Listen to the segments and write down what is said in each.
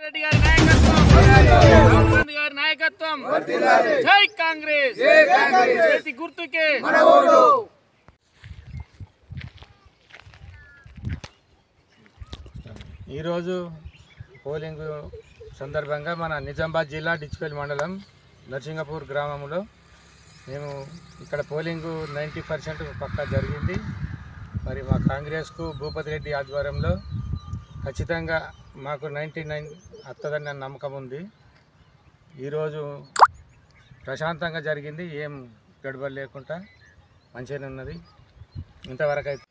రెడ్డి గారి నాయకత్వం రాహుల్ గాంధీ గారి నాయకత్వం జై కాంగ్రెస్ చేతి గుర్తుకే మన ఓటు. ఈరోజు పోలింగ్ సందర్భంగా మన నిజామాబాద్ జిల్లా డిచ్పల్లి మండలం నర్సింగపూర్ గ్రామంలో మేము ఇక్కడ పోలింగ్ 90% పక్కా జరిగింది. మరి మా కాంగ్రెస్కు భూపతి రెడ్డి ఆధ్వర్యంలో ఖచ్చితంగా మాకు 99 వస్తుందని నమ్మకం ఉంది. ఈరోజు ప్రశాంతంగా జరిగింది, ఏం గడబడి లేకుండా మంచిగానే ఉన్నది ఇంతవరకు అయితే.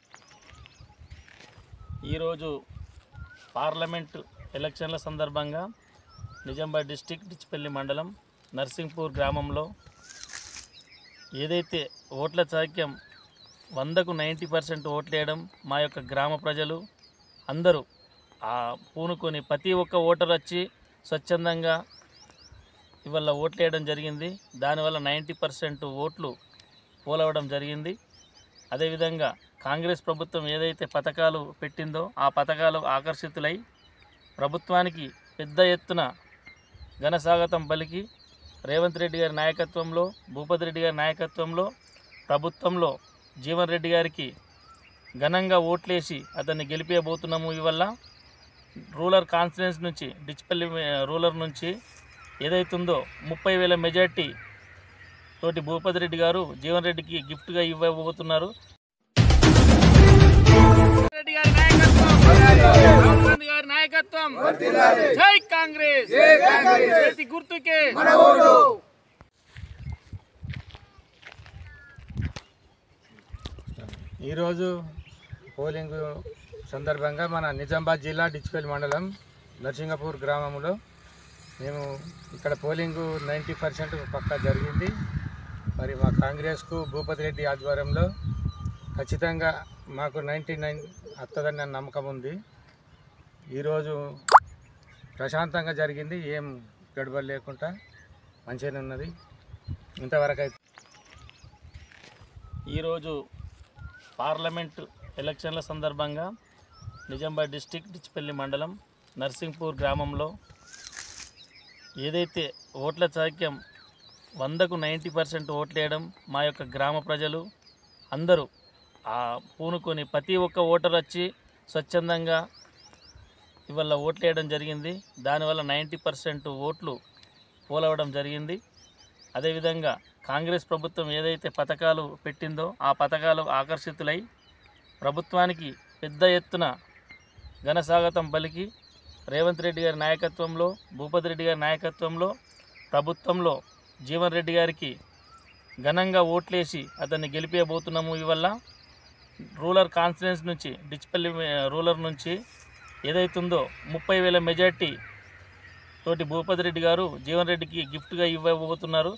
ఈరోజు పార్లమెంట్ ఎలక్షన్ల సందర్భంగా నిజామాబాద్ డిస్టిక్ డిచ్పల్లి మండలం నర్సింగ్పూర్ గ్రామంలో ఏదైతే ఓట్ల చాక్యం 100కు 90% ఓట్లు వేయడం మా యొక్క గ్రామ ప్రజలు అందరూ పూనుకొని ప్రతి ఒక్క ఓటర్ వచ్చి స్వచ్ఛందంగా ఇవాళ ఓట్లు వేయడం జరిగింది. దానివల్ల 90% ఓట్లు పోలవడం జరిగింది. అదేవిధంగా కాంగ్రెస్ ప్రభుత్వం ఏదైతే పథకాలు పెట్టిందో ఆ పథకాలు ఆకర్షితులై ప్రభుత్వానికి పెద్ద ఎత్తున ఘనస్వాగతం పలికి రేవంత్ రెడ్డి గారి నాయకత్వంలో, భూపతి రెడ్డి గారి నాయకత్వంలో ప్రభుత్వంలో జీవన్ రెడ్డి గారికి ఘనంగా ఓట్లేసి అతన్ని గెలిపేయబోతున్నాము. ఇవల్ల రూరల్ కాన్స్టిట్యుయెన్సీ నుంచి డిచ్పల్లి రూరల్ నుంచి ఏదైతుందో 30,000 మెజార్టీ తోటి భూపతి రెడ్డి గారు జీవన్ రెడ్డికి గిఫ్ట్గా ఇవ్వబోతున్నారు. రెడ్డి గారి నాయకత్వం రాహుల్ గాంధీ గారి నాయకత్వం జై కాంగ్రెస్ చేతి గుర్తుకే మన ఓటు. ఈరోజు పోలింగ్ సందర్భంగా మన నిజామాబాద్ జిల్లా డిచ్పల్లి మండలం నర్సింగపూర్ గ్రామంలో మేము ఇక్కడ పోలింగ్ 90% పక్కా జరిగింది. మరి మా కాంగ్రెస్కు భూపతి రెడ్డి ఆధ్వర్యంలో ఖచ్చితంగా మాకు 99 వస్తుందని నమ్మకం ఉంది. ఈరోజు ప్రశాంతంగా జరిగింది, ఏం గడబడి లేకుండా మంచిగానే ఉన్నది ఇంతవరకు అయితే. ఈరోజు పార్లమెంట్ ఎలక్షన్ల సందర్భంగా నిజామాబాద్ డిస్టిక్ డిచ్పల్లి మండలం నర్సింగ్పూర్ గ్రామంలో ఏదైతే ఓట్ల చాక్యం 100కు 90% ఓట్లు వేయడం మా యొక్క గ్రామ ప్రజలు అందరూ పూనుకొని ప్రతి ఒక్క ఓటర్ వచ్చి స్వచ్ఛందంగా ఇవాళ ఓట్లు వేయడం జరిగింది. దానివల్ల 90% ఓట్లు పోలవడం జరిగింది. అదేవిధంగా కాంగ్రెస్ ప్రభుత్వం ఏదైతే పథకాలు పెట్టిందో ఆ పథకాలు ఆకర్షితులై ప్రభుత్వానికి పెద్ద ఎత్తున ఘనస్వాగతం పలికి రేవంత్ రెడ్డి గారి నాయకత్వంలో, భూపతి రెడ్డి గారి నాయకత్వంలో ప్రభుత్వంలో జీవన్ రెడ్డి గారికి ఘనంగా ఓట్లేసి అతన్ని గెలిపేయబోతున్నాము. ఇవల్ల రూరల్ కాన్స్టిట్యుయెన్సీ నుంచి డిచ్పల్లి రూరల్ నుంచి ఏదైతుందో 30,000 మెజార్టీ తోటి భూపతి రెడ్డి గారు జీవన్ రెడ్డికి గిఫ్ట్గా ఇవ్వబోతున్నారు.